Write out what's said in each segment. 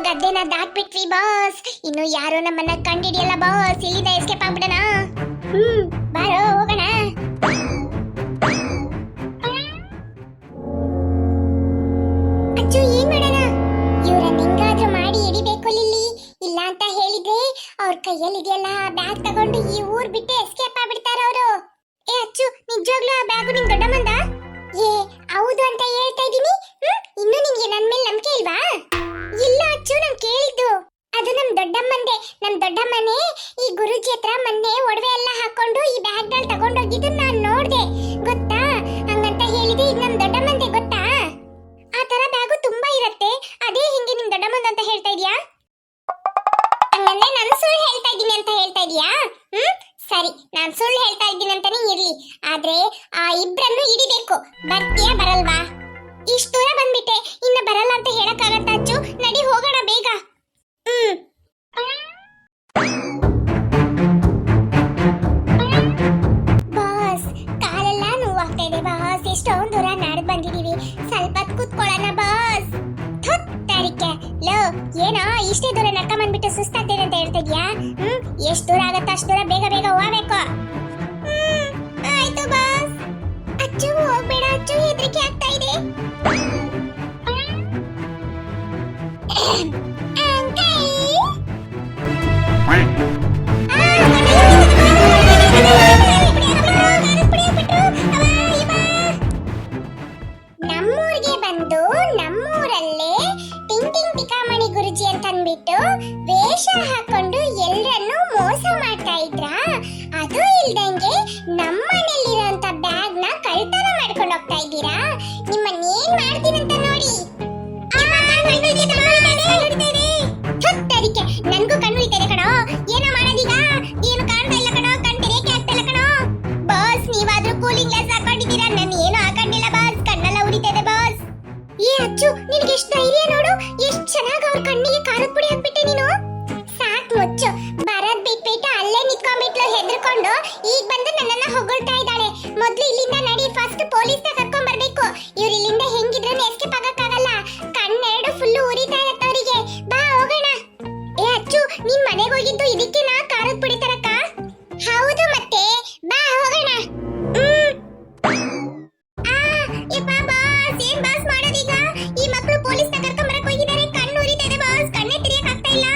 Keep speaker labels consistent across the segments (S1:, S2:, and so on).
S1: ಗದ್ದೆನ ದಾಟ್ಬಿಟ್ವಿ boss. ಇನ್ನು ಯಾರೋ ನಮ್ಮನ್ನ ಕಂಡಿಡಿಯಲ್ಲ ಬಾಸ್. ಇಲ್ಲಿಂದ ಎಸ್ಕೇಪ್ ಆಗ್ಬಿಡೋಣ. ಬಾರೋ ಹೋಗೋಣ. ಅಚ್ಚು ಏನ್ ಮಾಡೋಣ? ಇವ್ರನ್ನ ಹೆಂಗಾದ್ರೂ ಮಾಡಿ ಹಿಡಿಬೇಕು ಲಿಲ್ಲಿ. ಇಲ್ಲ ಅಂತ ಹೇಳಿದ್ರೆ ಅವ್ರ ಕೈಯಲ್ಲಿ ಇದೆಯಲ್ಲ ಬ್ಯಾಗ್ ತಗೊಂಡು ಈ ಊರ್ ಬಿಟ್ಟು ಎಸ್ಕೇಪ್ ಆಗ್ಬಿಡ್ತಾರ ಅವರು. ಏ ಅಚ್ಚು, ನಿಜವಾಗ್ಲೂ ಆ ಬ್ಯಾಗು ನಿಮ್ ದೊಡ್ಡಮ್ಮಂದ? ಏ ಹೌದು ಅಂತ ಹೇಳ್ತಾ ಇದೀನಿ. ಇನ್ನು ನಿಮ್ಗೆ ನನ್ ಮೇಲೆ ನಂಬಿಕೆ ಇಲ್ವಾ? ಇಲ್ಲ ಅಚ್ಚು, ನಾನ್ ಕೇಳಿದ್ದು ಅದು ನಮ್ ದೊಡ್ಡಮ್ಮಂದೆ. ನಮ್ ದೊಡ್ಡಮ್ಮನೇ ಈ ಗುರುಜಿ ಹತ್ರ ಮೊನ್ನೆ ಒಡವೆ ಎಲ್ಲ ಹಾಕೊಂಡು ಈ ಬ್ಯಾಗ್ ಗಳು ತಗೊಂಡೋಗಿದ್ದು ನಾನ್ ನೋಡ್ದೆ, ಗೊತ್ತಾ? ಹಂಗಂತ ಹೇಳಿದೆ. ಇದು ನಮ್ ದೊಡ್ಡಮ್ಮಂದೆ, ಗೊತ್ತಾ? ಆ ತರ ಬ್ಯಾಗು ತುಂಬಾ ಇರತ್ತೆ. ಅದೇ ಹಿಂಗೆ ನಿಮ್ ದೊಡ್ಡಮ್ಮಂದ ಅಂತ ಹೇಳ್ತಾ ಇದೀಯಾ? ಹಂಗಂದ್ರೆ ನಾನು ಸುಳ್ಳು ಹೇಳ್ತಾ ಇದ್ದೀನಿ ಅಂತ ಹೇಳ್ತಾ ಇದೀಯಾ? ಸರಿ, ನಾನ್ ಸುಳ್ಳು ಹೇಳ್ತಾ ಇದ್ದೀನಿ ಅಂತಾನೆ ಇರ್ಲಿ. ಆದ್ರೆ ಆ ಇಬ್ರನ್ನು ಹಿಡಿಬೇಕು. ಬರ್ತೀಯಾ ಬರಲ್ವಾ? ಇಷ್ಟು ದೂರ ಬಂದ್ಬಿಟ್ಟೆ, ಇನ್ನ ಬರಲ್ಲ ಅಂತ ಹೇಳಕ್ಕಾಗತ್ತಾ ಅಚ್ಚು? ನಡಿ ಹೋಗೋಣ ಬೇಗ. ಬಾಸ್, ಕಾಲೆಲ್ಲ ನೋವಾಗ್ತಾ ಇದೆ ಬಾಸ್. ಎಷ್ಟೊಂದು ದೂರ ನಡೆದು ಬಂದಿದೀವಿ. ಸ್ವಲ್ಪ ಹೊತ್ತು ಕೂತ್ಕೊಳ್ಳೋಣ ಬಾಸ್. ತರಿಕೆ ಲೋ, ಏನೋ ಇಷ್ಟೇ ದೂರ ನಡ್ಕ ಬಂದ್ಬಿಟ್ಟು ಸುಸ್ತಾಗ್ತೇನೆ ಅಂತ ಹೇಳ್ತಾ ಇದ್ಯಾ? ಎಷ್ಟು ದೂರ ಆಗತ್ತ ಅಷ್ಟು ದೂರ ಬೇಗ ಬೇಗ ಹೋಗ್ಬೇಕು. ಆಯ್ತು ಬಾಸ್. ಅಚ್ಚು ಹೋಗ್ಬೇಡ ಅಚ್ಚು, ಹೆದರಿಕೆ ಆಗ್ತಾ ಇದೆ. ನಮ್ಮೂರಿಗೆ ಬಂದು ನಮ್ಮೂರಲ್ಲೇ ಟಿಂಟಿಂಗ್ ಟಿಕಾಮಣಿ ಗುರುಜಿ ಅಂತ ಅಂದ್ಬಿಟ್ಟು ವೇಷ ಹಾಕೊಂಡು ಎಲ್ಲರನ್ನೂ ಮೋಸ ಮಾಡ್ತಾ ಇದ್ರ. ಅದು ಇಲ್ದಂಗೆ ನಮ್ಮನೇಲಿರೋಂತ ಬ್ಯಾಗ್ ನ ಕಳ್ತನ ಮಾಡ್ಕೊಂಡು ಹೋಗ್ತಾ ಇದ್ದೀರಾ. ನಿಮ್ಮನ್ನ ಏನ್ ಮಾಡ್ತೀನಂತ ನೋಡಿ. ನನ್ಗೂ ಕಣ್ಣು ಉಳಿತಾ ಇದೆ ಕಣೋ. ಏನೋ ಮಾಡೋದೀಗ? ಏನು ಕಾಣ್ತಾ ಇಲ್ಲ ಕಣೋ, ಕಣ್ ತೆರೆಯಕ್ಕೆ ಆಗ್ತಾ ಇಲ್ಲ ಕಣೋ. ಬಾಸ್, ನೀವಾದ್ರೂ ಕೂಲಿಂಗ್ ಗ್ಲಾಸ್ ಹಾಕೊಂಡಿದ್ದೀರಾ, ನಾನು ಏನು ಹಾಕೊಂಡಿಲ್ಲ ಬಾಸ್. ಕಣ್ಣೆಲ್ಲ ಉರಿತಾ ಇದೆ ಬಾಸ್. ಏ ಅಚ್ಚು, ನಿನ್ಗೆ ಎಷ್ಟು ಧೈರ್ಯ ನೋಡು. ಎಷ್ಟು ಚೆನ್ನಾಗಿ ಅವ್ರ ಕಣ್ಣಿಗೆ ಖಾರದ ಪುಡಿ ಹಾಕ್ಬಿಟ್ಟೆ ನೀನು. ಸಾಕ್ ಮುಚ್ಚು. ಬರದ್ ಬಿಟ್ಬಿಟ್ಟು ಅಲ್ಲೇ ನಿಂತ್ಕೊಂಡ್ಬಿಟ್ಲು ಹೆದರ್ಕೊಂಡು. ಈಗ ಬಂದು ನನ್ನನ್ನ ಹೊಗಳ್ತಾ ಇದ್ದಾಳೆ. ಮೊದ್ಲು ಇಲ್ಲಿಂದ ನಡಿ, ಫಸ್ಟ್ ಪೊಲೀಸ್ ನ ಕರ್ಕೊಂಡ್ ಬರ್ಬೇಕು. ಇವ್ರು ಇಲ್ಲಿಂದ ಹೆಂಗಿದ್ರು ಎಸ್ಕೇಪ್ ಆಗಕ್ಕಾಗಲ್ಲ. ಕಣ್ಣೆರಡು ಫುಲ್ ಉರಿತಾ ಇರತ್ತ ಅವರಿಗೆ. ಬಾ ಹೋಗೋಣ. ಏ ಅಚ್ಚು, ನೀನ್ ಮನೆಗೆ ಹೋಗಿದ್ದು ಇದಕ್ಕೆ ನಾ ಖಾರದ ಪುಡಿ ತರಕ? ಹೌದು ಮತ್ತೆ, ಬಾ ಹೋಗೋಣ. ಬಾಸ್, ಏನ್ ಬಾಸ್ ಮಾಡೋದೀಗ? ಈ ಮಕ್ಕಳು ಪೊಲೀಸ್ ನ ಕರ್ಕೊಂಡ್ ಬರಕ್ ಹೋಗಿದ್ದಾರೆ. ಕಣ್ಣು ಉರಿತಾ ಇದೆ ಬಾಸ್, ಕಣ್ಣೇ ತೆರೆಯಕ್ ಆಗ್ತಾ ಇಲ್ಲ.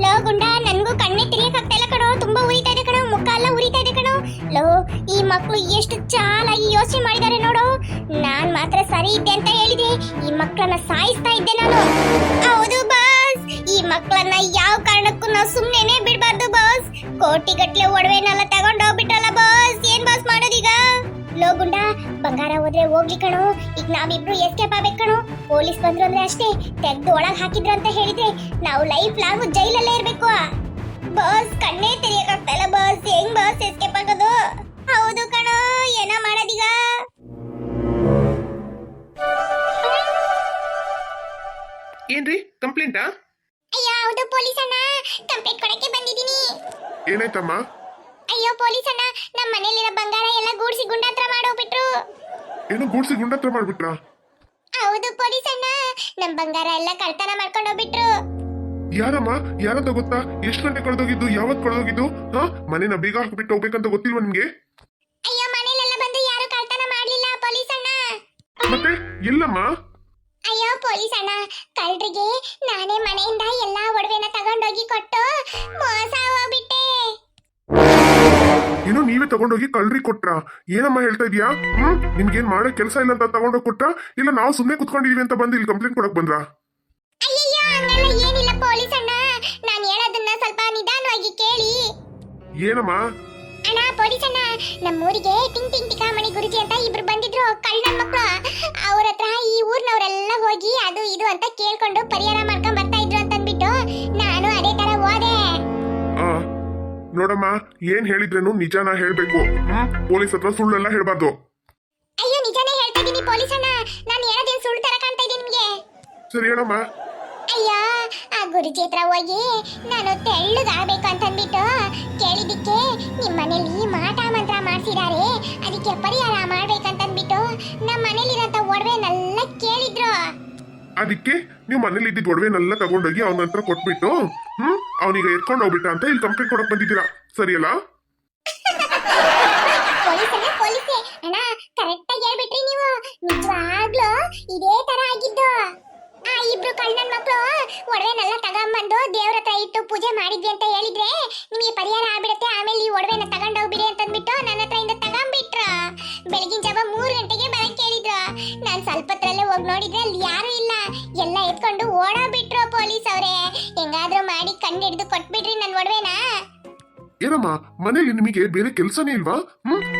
S1: ಲೋ ಗುಂಡ, ನನ್ಗೂ ಕಣ್ಣೇ ತೆರೆಯಕ್ ಆಗ್ತಾ ಇಲ್ಲ ಕಣೋ. ತುಂಬಾ ಉರಿತಾ ಇದೆ ಕಣೋ, ಮುಖ ಎಲ್ಲ ಉರಿತಾ ಇದೆ ಕಣೋ. ಲೋ, ಈ ಮಕ್ಕಳು ಎಷ್ಟು ಚಾಲಾಗಿ ಯೋಚನೆ ಮಾಡಿದ್ದಾರೆ ನೋಡು. ನಾನ್ ಮಾತ್ರ ಸರಿ ಇದ್ದೆ ಅಂತ ಹೇಳಿದೆ, ಈ ಮಕ್ಕಳನ್ನ ಸಾಯಿಸ್ತಾ ಇದ್ದೆ ನಾನು. ಹೌದು ಬಾಸ್, ಈ ಮಕ್ಕಳನ್ನ ಯಾವ ಕಾರಣಕ್ಕೂ ನಾವು ಸುಮ್ನೆನೆ ಬಿಡ್ಬಾರ್ದು ಬಾಸ್. ಕೋಟಿಗಟ್ಲೆ ಒಡವೆನೆಲ್ಲ ತಗೊಂಡ್ ಹೋಗ್ಬಿಟ್ಟಲ್ಲ ಬಾಸ್. ಏನ್ ಬಾಸ್ ಮಾಡೋದೀಗ? ಲೋ ಗುಂಡ, ಬಂಗಾರ ಹೋದ್ರೆ ಹೋಗ್ಲಿ ಕಣೋ. ಈಗ ನಾವಿಬ್ರು ಎಸ್ಕೇಪ್ ಆಗ್ಬೇಕು ಕಣೋ. ಪೊಲೀಸ್ ಬಂದ್ರು ಅಂದ್ರೆ ಅಷ್ಟೇ, ತೆಗ್ದು ಒಳಗ್ ಹಾಕಿದ್ರು ಅಂತ ಹೇಳಿದ್ರೆ ನಾವು ಲೈಫ್ ಲಾಂಗ್ ಜೈಲಲ್ಲೇ ಇರ್ಬೇಕು ಬಾಸ್. ಕಣ್ಣೇ ತೆರೆಯಕ್ಕಾಗ್ತಾ ಇಲ್ಲ ಬಾಸ್. ಹೆಂಗ್ ಬಾಸ್ ಎಸ್ಕೇಪ್ ಆಗೋದು? ಹೌದು ಕಣೋ, ಏನೋ ಮಾಡೋದೀಗ?
S2: ಏನ್ರಿ ಕಂಪ್ಲೇಂಟಾ?
S1: ಅಯ್ಯೋ ಹೌದು ಪೊಲೀಸ್ ಅಣ್ಣ, ಕಂಪ್ಲೇಂಟ್ ಕೊಡಕ್ಕೆ ಬಂದಿದ್ದೀನಿ.
S2: ಏನಾಯ್ತಮ್ಮ?
S1: ಅಯ್ಯೋ ಪೊಲೀಸ್ ಅಣ್ಣ, ನಮ್ಮ ಮನೇಲಿರೋ ಬಂಗಾರ ಎಲ್ಲ ಗೂಡ್ಸಿ ಗುಂಡಾತ್ರ ಮಾಡೋಗ್ಬಿಟ್ರು.
S2: ಏನು ಗೂಡ್ಸಿ ಗುಂಡಾತ್ರ ಮಾಡ್ಬಿಟ್ರಾ?
S1: ಹೌದು ಪೊಲೀಸ್ ಅಣ್ಣ, ನಮ್ ಬಂಗಾರ ಎಲ್ಲ ಕಳ್ತನ ಮಾಡ್ಕೊಂಡು ಹೋಗ್ಬಿಟ್ರು.
S2: ಯಾರಮ್ಮ? ಯಾರಂತ ಗೊತ್ತಾ? ಎಷ್ಟು ಗಂಟೆ ಕಳೆದೋಗಿದ್ದು? ಯಾವತ್ ಕಳೆದೋಗಿದ್ದು? ಮನೇನ ಬೀಗ ಹಾಕ್ಬಿಟ್ಟು ಹೋಗ್ಬೇಕಂತ ಗೊತ್ತಿಲ್ವಾ ನಿಮ್ಗೆ?
S1: ಅಯ್ಯೋ ಮನೇಲೆಲ್ಲ ಬಂದು ಯಾರು ಕಳ್ತನ ಮಾಡ್ಲಿಲ್ಲ ಪೊಲೀಸ್ ಅಣ್ಣ.
S2: ಮತ್ತೆ ಎಲ್ಲಮ್ಮ?
S1: ಅಯ್ಯೋ ಪೊಲೀಸ್ ಅಣ್ಣ, ಕಳ್ರಿಗೆ ನಾನೇ ಮನೆಯಿಂದ ಎಲ್ಲಾ ಒಡವೆನ ತಗೊಂಡೋಗಿ ಕೊಟ್ಟು ಮೋಸ ಹೋಗ್ಬಿಟ್ಟೆ.
S2: ಏನೋ ನೀವೇ ತಗೊಂಡೋಗಿ ಕಳ್ರಿ ಕೊಟ್ರ? ಏನಮ್ಮ ಹೇಳ್ತಾ ಇದೀಯಾ? ನಿಮ್ಗೇನ್ ಮಾಡೋ ಕೆಲಸ ಇಲ್ಲ ಅಂತ ತಗೊಂಡೋಗಿ ಕೊಟ್ಟ? ಇಲ್ಲ ನಾವು ಸುಮ್ನೆ ಕುತ್ಕೊಂಡಿದೀವಿ ಅಂತ ಬಂದು ಇಲ್ಲಿ ಕಂಪ್ಲೇಂಟ್ ಕೊಡಕ್ ಬಂದ್ರ?
S1: ಅಯ್ಯಯ್ಯೋ ಹಂಗಲ್ಲ ಏನಿಲ್ಲ ಪೊಲೀಸ್ ಅಣ್ಣ, ನಾನು ಹೇಳೋದನ್ನ ಸ್ವಲ್ಪ ನಿಧಾನವಾಗಿ ಕೇಳಿ.
S2: ಏನಮ್ಮ?
S1: ಅಣ್ಣ ಪೊಲೀಸ್ ಅಣ್ಣ, ನಮ್ಮೂರಿಗೆ ಟಿಂಗ್ ಟಿಂಗ್ ಟಿಕಾಮಣಿ ಗುರುಜಿ ಅಂತ ಇಬ್ರು ಬಂದಿದ್ರು ಕಳ್ಳ ಮಕ್ಕಳು. ಅವ್ರ ಹತ್ರ ಈ ಊರ್ನವರೆಲ್ಲ ಹೋಗಿ ಅದು ಇದು ಅಂತ ಕೇಳ್ಕೊಂಡು ಪರಿಹಾರ ಮಾಡ್ಕೊಂಡ್ ಬರ್ತಾ ಇದ್ರು ಅಂತ ಅಂದ್ಬಿಟ್ಟು ನಾನು ಅದೇ ತರ ಹೋದೆ.
S2: ನೋಡಮ್ಮ, ಏನ್ ಹೇಳಿದ್ರೇನು ನಿಜಾನ ಹೇಳ್ಬೇಕು. ಪೊಲೀಸ್ ಹತ್ರ ಸುಳ್ಳೆಲ್ಲ ಹೇಳ್ಬಾರ್ದು.
S1: ಅಯ್ಯೋ ನಿಜಾನೇ ಹೇಳ್ತಾ ಇದೀನಿ ಪೊಲೀಸ್ ಅಣ್ಣ, ನಾನು ಹೇಳೋದೇನ್ ಸುಳ್ಳು ತರ ಕಾಣ್ತಾ ಇದೆ ನಿಮ್ಗೆ?
S2: ಸರಿ ಹೇಳಮ್ಮ.
S1: ಅಯ್ಯೋ ಆ ಗುರುಜಿ ಹತ್ರ ಹೋಗಿ ನಾನು ತೆಳ್ಳಗಾಗ್ಬೇಕು ಅಂತಂದ್ಬಿಟ್ಟು ಕೇಳಿದಿಕ್ಕೆ ನಿಮ್ಮ ಮನೇಲಿ ಮಾಟ ಮಂತ್ರ ಮಾಡ್ಸಿದಾರೆ, ಅದಕ್ಕೆ ಪರಿಹಾರ ಮಾಡ್ಬೇಕಂತಂದ್ಬಿಟ್ಟು ನಮ್ಮ ಮನೇಲಿರಂತ ಒಡವೆನೆಲ್ಲ ಕೇಳಿದ್ರು.
S2: ಅದಕ್ಕೆ ನೀವು ಮನೇಲಿ ಇದ್ದಿದ್ ಒಡವೆನೆಲ್ಲ ತಗೊಂಡೋಗಿ ಅವನ ಹತ್ರ ಕೊಟ್ಬಿಟ್ಟು ಅವನಿಗೆ ಎತ್ಕೊಂಡು ಹೋಗ್ಬಿಟ್ಟ ಅಂತ ಇಲ್ಲಿ ಕಂಪ್ಲೇಂಟ್ ಕೊಡಕ್ ಬಂದಿದ್ದೀರಾ, ಸರಿಯಲ್ಲ?
S1: ಪೊಲೀಸೇ ಅಣ್ಣ, ಕರೆಕ್ಟ್ ಆಗಿ ಹೇಳ್ಬಿಟ್ರಿ ನೀವು. ನಿಜವಾಗ್ಲೂ ಇದೇ ತರ ಆಗಿದ್ದು. ಆ ಇಬ್ರು ಕಳ್ಳನ್ ಮಕ್ಳು ಒಡವೆನೆಲ್ಲ ತಗೊಂಬಂದು ದೇವ್ರ ಹತ್ರ ಇಟ್ಟು ಪೂಜೆ ಮಾಡಿದ್ವಿ ಅಂತ ಹೇಳಿದ್ರೆ ನಿಮಗೆ ಪರಿಹಾರ ಆಗ್ಬಿಡುತ್ತೆ, ಆಮೇಲೆ ಈ ಒಡವೆನ ತಗೊಂಡೋಗ್ಬಿಡಿ ಅಂತಂದ್ಬಿಟ್ಟು ನನ್ನ ಹತ್ರ ಇಂದ ತಗೊಂಡ್ಬಿಟ್ರು. ಬೆಳಗಿನ ಜಾವ 3 ಗಂಟೆಗೆ ಬರಕ್ ಕೇಳಿದ್ರು. ನಾನ್ ಸ್ವಲ್ಪ ಹೊತ್ತರಲ್ಲೇ ಹೋಗಿ ನೋಡಿದ್ರೆ ಅಲ್ಲಿ ಯಾರು ಇಲ್ಲ, ಎಲ್ಲ ಎತ್ಕೊಂಡು ಓಡೋಗ್ಬಿಟ್ರು ಪೊಲೀಸ್ ಅವರೇ. ಹೆಂಗಾದ್ರೂ ಮಾಡಿ ಕಂಡಿಡ್ದು ಕೊಟ್ಬಿಡ್ರಿ ನನ್ನ ಒಡವೆನ.
S2: ಏನಮ್ಮ ಮನೇಲಿ ನಿಮಗೆ ಬೇರೆ ಕೆಲಸನೇ ಇಲ್ವಾ?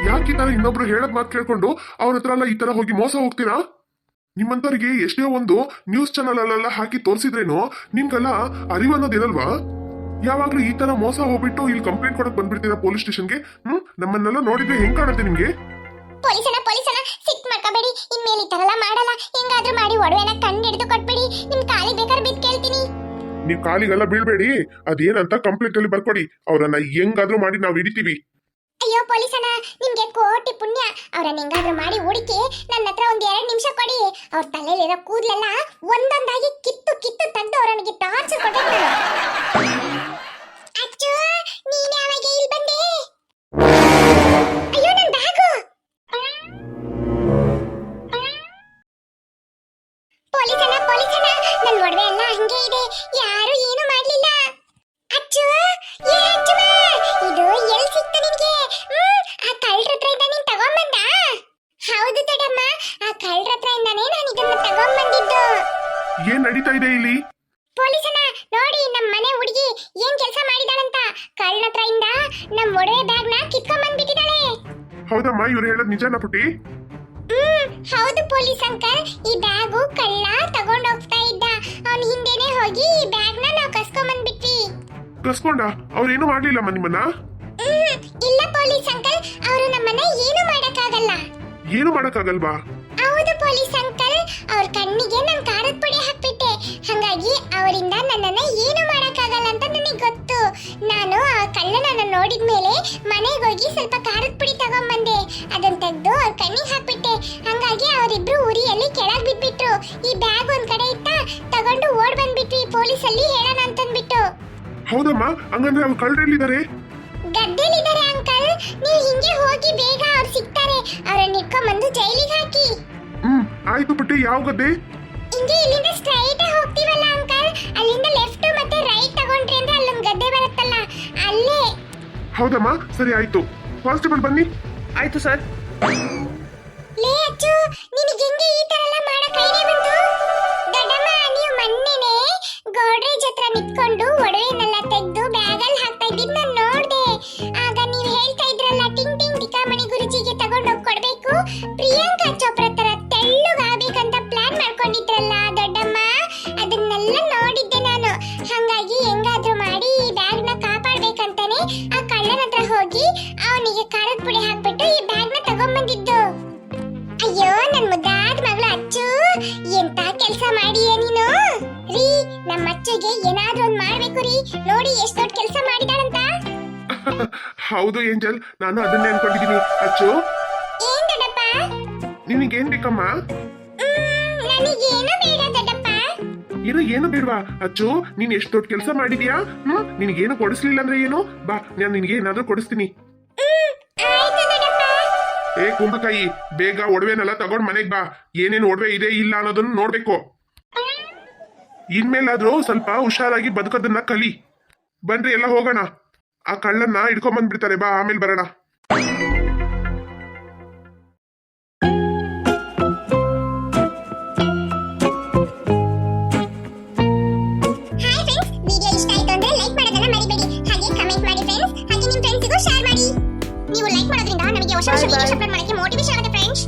S2: ಯಾಕೆ ಈ ತರ ಇನ್ನೊಬ್ರು ಹೇಳದ್ ಮಾತು ಕೇಳ್ಕೊಂಡು ಅವ್ರ ಹತ್ರ ಎಲ್ಲ ಈ ತರ ಹೋಗಿ ಮೋಸ ಹೋಗ್ತೀರಾ? ನಿಮ್ಮಂತವ್ರಿಗೆ ಎಷ್ಟೋ ಒಂದು ನ್ಯೂಸ್ ಚಾನಲ್ ಅಲ್ಲೆಲ್ಲ ಹಾಕಿ ತೋರಿಸಿದ್ರೇನು ನಿಮ್ಗೆಲ್ಲ ಅರಿವು ಅನ್ನೋದಿರಲ್ವಾ? ಯಾವಾಗ್ಲೂ ಈ ತರ ಮೋಸ ಹೋಗ್ಬಿಟ್ಟು ಇಲ್ಲಿ ಕಂಪ್ಲೇಂಟ್ ಕೊಡಕ್ ಬಂದ್ಬಿಡ್ತೀರಾ ಪೊಲೀಸ್ ಸ್ಟೇಷನ್ಗೆ. ನಮ್ಮನ್ನೆಲ್ಲ ನೋಡಿದ್ರೆ ಹೆಂಗ್ ಕಾಣುತ್ತೆ ನಿಮ್ಗೆ?
S1: ಪೊಲೀಸನ ಸಿಟ್ ಮಾಡ್ಕೋಬೇಡಿ, ಇನ್ಮೇಲೆ ಈ ತರ ಎಲ್ಲ ಮಾಡಲ್ಲ. ಹೆಂಗಾದ್ರೂ ಮಾಡಿ ಒಡವೆನ ಕಂಡಿಡ್ದು ಕೊಟ್ಬಿಡಿ, ನಿಮ್ ಕಾಲಿಗೆ ಬೇಕಾದ್ರೆ ಬಿದ್ದು ಕೇಳ್ತೀನಿ.
S2: ನೀವ್ ಕಾಲಿಗೆಲ್ಲ ಬೀಳ್ಬೇಡಿ, ಅದೇನಂತ ಕಂಪ್ಲೇಂಟ್ ಅಲ್ಲಿ ಬರ್ಕೊಡಿ, ಅವ್ರನ್ನ ಹೆಂಗಾದ್ರೂ ಮಾಡಿ ನಾವ್ ಹಿಡಿತೀವಿ.
S1: ಅಯ್ಯೋ ಪೊಲೀಸನ, ನಿಮ್ಗೆ ಕೋಟಿ ಪುಣ್ಯ. ಅವ್ರನ್ನ ಹೆಂಗಾದ್ರೂ ಮಾಡಿ ಹುಡುಕಿ ನನ್ನ ಹತ್ರ ಒಂದ್ 2 ನಿಮಿಷ ಕೊಡಿ. ಅವ್ರ ತಲೆಯಲ್ಲಿರೋ ಕೂದಲೆಲ್ಲ ಒಂದೊಂದಾಗಿ ಕಿತ್ತು ತೆಗೆದು ಅವ್ರನಿಗೆ ಟಾರ್ಚರ್ ಕೊಟ್ಟೆ. ಅಚ್ಚು, ನೀನ್ ಯಾವಾಗ ಇಲ್ಲಿ ಬಂದೆ? ಅಯ್ಯೋ ನನ್ ಬ್ಯಾಗು. ಪೊಲೀಸನ ನನ್ ಒಡವೆ ಎಲ್ಲ ಹಂಗೆ ಇದೆ, ಯಾರು ಏನು ಮಾಡ್ಲಿಲ್ಲ. ಅಚ್ಚು, ಏ ಅಚ್ಚುಮ, ಇದು ಎಲ್ಲಿ ಸಿಕ್ತು ನಿನ್ಗೆ? ಆ ಕಳ್ಳರ ಹತ್ರ ಇಂದ ನೀನ್ ತಗೊಂಬಂದ? ಹೌದು ದೊಡ್ಡಮ್ಮ, ಆ ಕಳ್ಳರ ಹತ್ರ ಇಂದಾನೇ ನಾನು ಇದನ್ನ ತಗೊಂಬಂದಿದ್ದು.
S2: ಏನ್ ನಡೀತಾ ಇದೆ ಇಲ್ಲಿ?
S1: ಪೊಲೀಸನ ನೋಡಿ, ನಮ್ಮ ಮನೆ ಹುಡುಗಿ ಏನ್ ಕೆಲಸ ಮಾಡಿದಾಳಂತ. ಕಳ್ಳರ ಹತ್ರ ಇಂದ ನಮ್ಮ ಒಡವೆ ಬ್ಯಾಗ್ ನ ಕಿತ್ಕೊಂಡ್ ಬಂದ್ಬಿಟ್ಟಿದ್ದಾಳೆ.
S2: ಹೌದಮ್ಮ, ಇವ್ರು ಹೇಳೋದ್ ನಿಜನಾ ಪುಟ್ಟಿ?
S1: ಹೌದು ಪೊಲೀಸ್ ಅಂಕಲ್, ಈ ಬ್ಯಾಗು ಕಳ್ಳ ತಗೊಂಡ್ ಹೋಗ್ತಾ ಇದ್ದ. ಅವನ್ ಹಿಂದೆನೆ ಹೋಗಿ ಈ ಬ್ಯಾಗ್ ನ ನಾವು ಕಸ್ಕೊಂಡ್ ಬಂದ್ಬಿಟ್ವಿ.
S2: ಕಸ್ಕೊಂಡ? ಅವ್ರೇನು ಮಾಡ್ಲಿಲ್ಲಮ್ಮ ನಿಮ್ಮನ್ನ?
S1: ಇಲ್ಲ ಪೊಲೀಸ್ ಅಂಕಲ್, ಅವರು ನಮ್ಮನ್ನ ಏನು ಮಾಡಕ್ಕಾಗಲ್ಲ.
S2: ಏನು ಮಾಡಕ್ಕಾಗಲ್ವಾ?
S1: ಹೌದು ಪೊಲೀಸ್ ಅಂಕಲ್, ಅವ್ರ ಕಣ್ಣಿಗೆ ನಾನು ಖಾರದ ಪುಡಿ ಹಾಕ್ಬಿಟ್ಟೆ, ಹಾಗಾಗಿ ಅವರಿಂದ ನನ್ನನ್ನ ಏನು ಮಾಡಕ್ಕಾಗಲ್ಲ ಅಂತ ನನಗೆ ಗೊತ್ತು. ನಾನು ಆ ಕಳ್ಳನನ್ನ ನೋಡಿದ್ಮೇಲೆ ಮನೆಗೆ ಹೋಗಿ ಸ್ವಲ್ಪ ಖಾರದ ಪುಡಿ ತಗೊಂಡ್ಬಂದೆ, ಅದನ್ನ ತೆಗೆದು ಅವ್ರ ಕಣ್ಣಿಗೆ ಹಾಕ್ಬಿಟ್ಟೆ. ಹಾಗಾಗಿ ಅವರಿಬ್ರು ಉರಿಯಲ್ಲಿ ಕೆಳಗ್ ಬಿದ್ಬಿಟ್ರು. ಈ ಬ್ಯಾಗ್ ಒಂದ್ ಕಡೆ ಇತ್ತ, ತಗೊಂಡು ಓಡ್ ಬಂದ್ಬಿಟ್ವಿ ಪೊಲೀಸಲ್ಲಿ ಹೇಳೋಣ ಅಂತಂದ್ಬಿಟ್ಟು.
S2: ಹೌದಮ್ಮ, ಹಂಗಂದ್ರೆ ಅವ್ರು ಕಳ್ಳರೆಲ್ಲಿದ್ದಾರೆ?
S1: ಗದ್ದೆಲಿದ್ದಾರೆ ಅಂಕಲ್, ನೀವು ಹಿಂಗೆ ಹೋಗಿ ಬೇಗ ಅವ್ರು ಸಿಗ್ತಾರೆ. ಅವ್ರನ್ನ ಇಟ್ಕೊಂಡ್ ಬಂದು ಜೈಲಿಗೆ ಹಾಕಿ.
S2: ಆಯ್ತು ಪುಟ್ಟಿ, ಯಾವ ಗದ್ದೆ?
S1: ಹಿಂಗೆ ಇಲ್ಲಿಂದ ಸ್ಟ್ರೈಟ್ ಹೋಗ್ತೀವಲ್ಲ ಅಂಕಲ್, ಅಲ್ಲಿಂದ ಲೆಫ್ಟ್ ಮತ್ತೆ ರೈಟ್ ತಗೊಂಡ್ರಿ ಅಂದ್ರೆ ಅಲ್ಲೊಂದು ಗದ್ದೆ ಬರುತ್ತಲ್ಲ, ಅಲ್ಲೇ.
S2: ಹೌದಮ್ಮ, ಸರಿ ಆಯ್ತು. ಕಾನ್ಸ್ಟೇಬಲ್ ಬನ್ನಿ.
S3: ಆಯ್ತು ಸರ್.
S1: ಲೇ ಅಚ್ಚು, ನಿನಗೆ ಹೆಂಗೆ ಈ ತರ ಎಲ್ಲ ಮಾಡಕ್ ಐಡಿಯಾ ಬಂತು? ದೊಡ್ಡಮ್ಮ, ನೀವು ಮೊನ್ನೆನೆ ಗೋಡ್ರೇಜ್ ಹತ್ರ ನಿಂತ್ಕೊಂಡು ಒಡವೆನೆಲ್ಲ ತೆಗೆದು ಬ್ಯಾಗಲ್ಲಿ ಹಾಕ್ತಾ ಇದ್ದಿದ್ದು ನಾನು ನೋಡ್ದೆ. ಆಗ ನೀವು ಹೇಳ್ತಾ ಇದ್ರಲ್ಲ, ಟಿಂಗ್ ಟಿಂಗ್ ಟಿಕಾಮಣಿ ಗುರುಜಿಗೆ ತಗೊಂಡೋಗಿ ಕೊಡ್ಬೇಕು, ಪ್ರಿಯಾಂಕಾ ಚೋಪ್ರಾ ತರ ತೆಳ್ಳಗಾಗ್ಬೇಕಂತ ಪ್ಲಾನ್ ಮಾಡ್ಕೊಂಡಿದ್ರಲ್ಲ ದೊಡ್ಡಮ್ಮ, ಅದನ್ನೆಲ್ಲ ನೋಡಿದ್ದೆ ನಾನು. ಹಾಗಾಗಿ ಹೆಂಗಾದ್ರೂ ಮಾಡಿ ಈ ಬ್ಯಾಗ್ ನ ಕಾಪಾಡ್ಬೇಕಂತಾನೆ ಆ ಕಳ್ಳನ ಹತ್ರ ಹೋಗಿ ಅವನಿಗೆ ಖಾರದ ಪುಡಿ ಹಾಕ್ಬಿಟ್ಟು ಈ ಬ್ಯಾಗ್ ನ ತಗೊಂಡ್ಬಂದಿದ್ದು. ಅಯ್ಯೋ ನನ್ ಮುದ್ದಾದ ಮಗಳು ಅಚ್ಚು, ಎಂತ ಕೆಲಸ ಮಾಡಿಯೇ ನೀನು? ರೀ, ನಮ್ಮ ಅಚ್ಚುಗೆ ಏನಾದ್ರೂ ಒಂದ್ ಮಾಡ್ಬೇಕು ರೀ, ನೋಡಿ ಎಷ್ಟು ದೊಡ್ಡ ಕೆಲಸ ಮಾಡಿದಾಳಂತ.
S2: ಹೌದು ಏಂಜಲ್, ನಾನು ಅದನ್ನೇ ಅನ್ಕೊಂಡಿದೀನಿ. ಅಚ್ಚು,
S1: ಏನ್ ದೊಡ್ಡಪ್ಪ?
S2: ನಿನಗೇನ್ ಬೇಕಮ್ಮ?
S1: ನನಗೇನು ಬೇಡ ದೊಡ್ಡಪ್ಪ.
S2: ಏನು ಬೇಡವಾ? ಅಚ್ಚು, ನೀನ್ ಎಷ್ಟು ದೊಡ್ಡ ಕೆಲಸ ಮಾಡಿದ್ಯಾ? ನಿನಗೇನು ಕೊಡಿಸ್ಲಿಲ್ಲ ಅಂದ್ರೆ ಏನು? ಬಾ, ನಾನು ನಿನಗೆ ಏನಾದ್ರೂ ಕೊಡಿಸ್ತೀನಿ.
S1: ಆಯ್ತು ದೊಡ್ಡಪ್ಪ.
S2: ಏ ಕುಂಬಕಾಯಿ, ಬೇಗ ಒಡವೆನೆಲ್ಲ ತಗೊಂಡ್ ಮನೆಗ್ ಬಾ. ಏನೇನು ಒಡವೆ ಇದೆ ಇಲ್ಲ ಅನ್ನೋದನ್ನ ನೋಡ್ಬೇಕು. ಇನ್ಮೇಲಾದ್ರೂ ಸ್ವಲ್ಪ ಹುಷಾರಾಗಿ ಬದುಕೋದನ್ನ ಕಲಿ. ಬನ್ರಿ ಎಲ್ಲ ಹೋಗೋಣ. ಆ ಕಳ್ಳನ್ನ ಹಿಡ್ಕೊಂಡ್ ಬಂದ್ಬಿಡ್ತಾರೆ, ಬಾ ಆಮೇಲೆ ಬರೋಣ.
S1: ಹಾಯ್ ಫ್ರೆಂಡ್ಸ್, ವಿಡಿಯೋ ಇಷ್ಟ ಆಯ್ತು ಅಂದ್ರೆ ಲೈಕ್ ಮಾಡೋದನ್ನ ಮರಿಬೇಡಿ. ಹಾಗೆ ಕಮೆಂಟ್ ಮಾಡಿ ಫ್ರೆಂಡ್ಸ್, ಹಾಗೆ ನಿಮ್ಮ ಫ್ರೆಂಡ್ಸ್ಗೂ ಶೇರ್ ಮಾಡಿ. ನೀವು ಲೈಕ್ ಮಾಡೋದ್ರಿಂದ ನಮಗೆ ಹೊಸ ವಿಡಿಯೋಸ್ ಅಪ್ಲೋಡ್ ಮಾಡಕ್ಕೆ ಮೋಟಿವೇಶನ್ ಆಗುತ್ತೆ ಫ್ರೆಂಡ್ಸ್.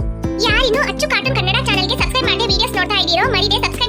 S1: ಯಾರಿನ್ನು ಅಚ್ಚು ಕಾರ್ಟೂನ್ ಕನ್ನಡ ಚಾನೆಲ್ಗೆ ಸಬ್ಸ್ಕ್ರೈಬ್ ಮಾಡದೆ ವಿಡಿಯೋಸ್ ನೋಡ್ತಾ ಇದ್ದೀರೋ, ಮರಿದೆ ಸಬ್ಸ್ಕ್ರೈಬ್